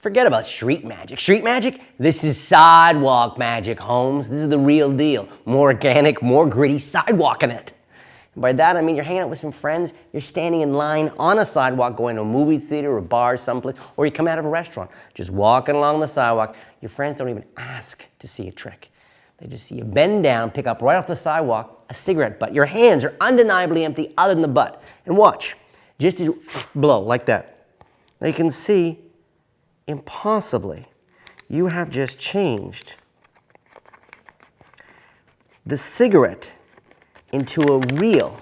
Forget about street magic. Street magic? This is sidewalk magic, Holmes. This is the real deal. More organic, more gritty, sidewalking it. And by that, I mean you're hanging out with some friends, you're standing in line on a sidewalk going to a movie theater or a bar someplace, or you come out of a restaurant, just walking along the sidewalk. Your friends don't even ask to see a trick. They just see you bend down, pick up right off the sidewalk a cigarette butt. Your hands are undeniably empty other than the butt. And watch, just as you blow like that. They can see impossibly, you have just changed the cigarette into a real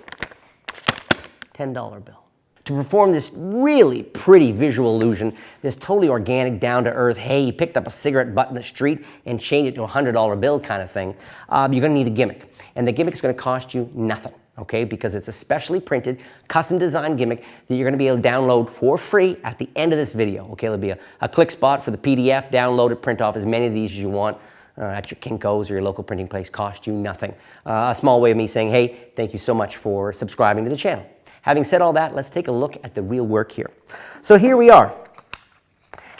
$10 bill. To perform this really pretty visual illusion, this totally organic, down-to-earth, hey, you picked up a cigarette butt in the street and changed it to a $100 bill kind of thing, you're going to need a gimmick. And the gimmick is going to cost you nothing. Okay, because it's a specially printed, custom designed gimmick that you're going to be able to download for free at the end of this video. Okay, there'll be a click spot for the PDF, download it, print off as many of these as you want at your Kinko's or your local printing place, cost you nothing. A small way of me saying, hey, thank you so much for subscribing to the channel. Having said all that, let's take a look at the real work here. So here we are.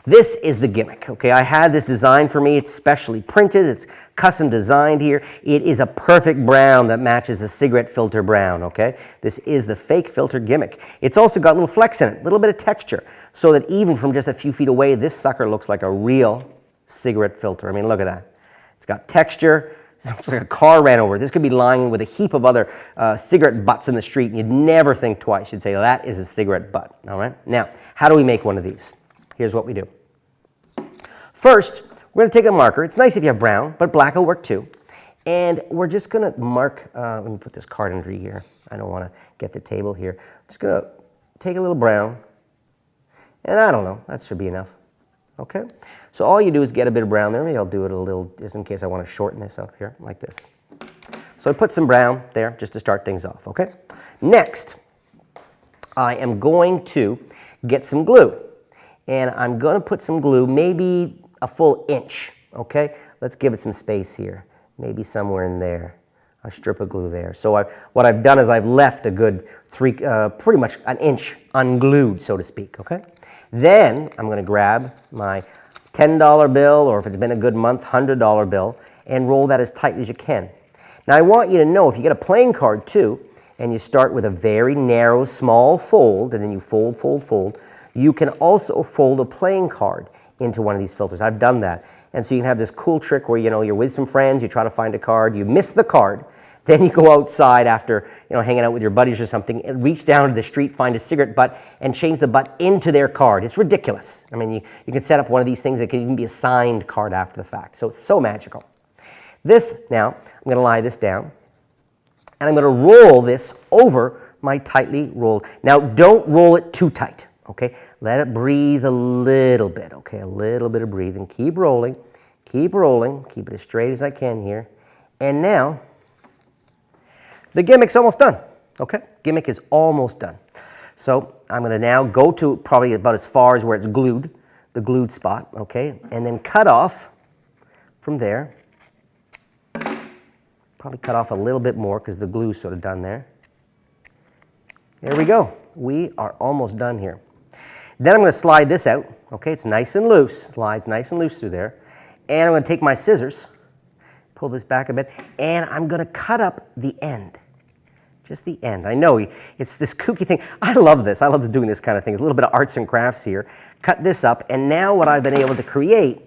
This is the gimmick, okay? I had this designed for me. It's specially printed. It's custom designed here. It is a perfect brown that matches a cigarette filter brown, okay? This is the fake filter gimmick. It's also got a little flex in it, a little bit of texture, so that even from just a few feet away, this sucker looks like a real cigarette filter. I mean, look at that. It's got texture. It looks like a car ran over it. This could be lying with a heap of other cigarette butts in the street, and you'd never think twice. You'd say, well, that is a cigarette butt, all right? Now, how do we make one of these? Here's what we do. First, we're going to take a marker. It's nice if you have brown, but black will work too. And we're just going to mark, let me put this card under here. I don't want to get the table here. I'm just going to take a little brown. And I don't know, that should be enough. Okay? So all you do is get a bit of brown there. Maybe I'll do it a little, just in case I want to shorten this up here, like this. So I put some brown there just to start things off, okay? Next, I am going to get some glue. And I'm going to put some glue, maybe a full inch, okay? Let's give it some space here, maybe somewhere in there, a strip of glue there. So what I've done is I've left a good pretty much an inch unglued, so to speak, okay? Then I'm going to grab my $10 bill, or if it's been a good month, $100 bill, and roll that as tightly as you can. Now I want you to know, if you get a playing card too, and you start with a very narrow, small fold, and then you fold, fold, fold, you can also fold a playing card into one of these filters. I've done that. And so you can have this cool trick where, you know, you're with some friends, you try to find a card, you miss the card, then you go outside after, you know, hanging out with your buddies or something, and reach down to the street, find a cigarette butt, and change the butt into their card. It's ridiculous. I mean, you can set up one of these things that can even be a signed card after the fact. So it's so magical. This, now, I'm going to lie this down, and I'm going to roll this over my tightly rolled. Now, don't roll it too tight. Okay, let it breathe a little bit, okay, a little bit of breathing. Keep rolling, keep it as straight as I can here. And now, the gimmick's almost done, okay? Gimmick is almost done. So I'm going to now go to probably about as far as where it's glued, the glued spot, okay? And then cut off from there. Probably cut off a little bit more because the glue's sort of done there. There we go. We are almost done here. Then I'm going to slide this out. Okay, it's nice and loose. Slides nice and loose through there. And I'm going to take my scissors, pull this back a bit, and I'm going to cut up the end. Just the end. I know it's this kooky thing. I love this. I love doing this kind of thing. It's a little bit of arts and crafts here. Cut this up, and now what I've been able to create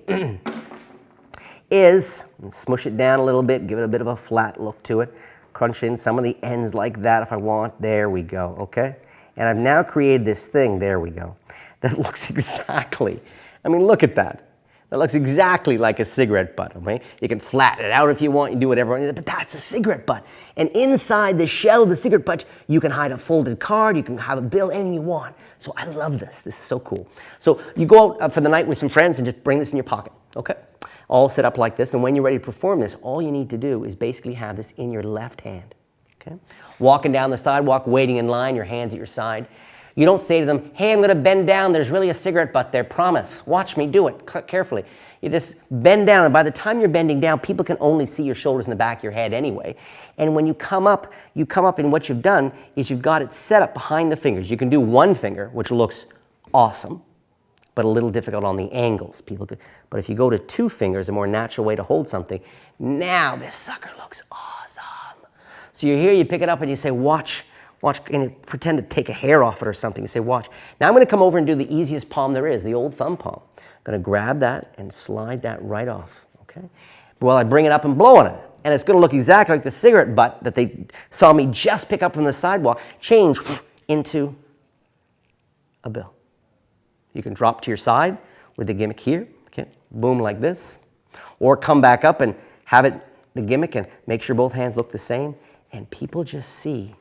is smush it down a little bit, give it a bit of a flat look to it, crunch in some of the ends like that if I want. There we go, okay? And I've now created this thing, there we go, that looks exactly, I mean, look at that. That looks exactly like a cigarette butt, okay? You can flatten it out if you want, you do whatever, but that's a cigarette butt. And inside the shell of the cigarette butt, you can hide a folded card, you can have a bill, anything you want. So I love this. This is so cool. So you go out for the night with some friends and just bring this in your pocket, okay? All set up like this, and when you're ready to perform this, all you need to do is basically have this in your left hand, okay? Walking down the sidewalk, waiting in line, your hands at your side. You don't say to them, hey, I'm going to bend down. There's really a cigarette butt there. Promise. Watch me do it carefully. You just bend down, and by the time you're bending down, people can only see your shoulders and the back of your head anyway. And when you come up, and what you've done is you've got it set up behind the fingers. You can do one finger, which looks awesome, but a little difficult on the angles. But if you go to 2 fingers, a more natural way to hold something, now this sucker looks awesome. So you're here, you pick it up and you say, watch, and you pretend to take a hair off it or something. You say, watch. Now I'm going to come over and do the easiest palm there is, the old thumb palm. I'm going to grab that and slide that right off, okay? Well, I bring it up and blow on it. And it's going to look exactly like the cigarette butt that they saw me just pick up from the sidewalk, change into a bill. You can drop to your side with the gimmick here, okay? Boom, like this. Or come back up and have it, the gimmick, and make sure both hands look the same. And people just see.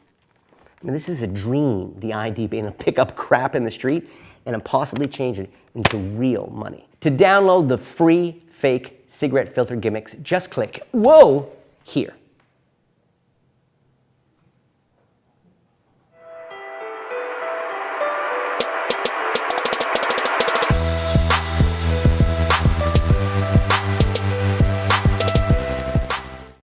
I mean, this is a dream, the idea being able to pick up crap in the street and possibly change it into real money. To download the free fake cigarette filter gimmicks, just click, whoa, here.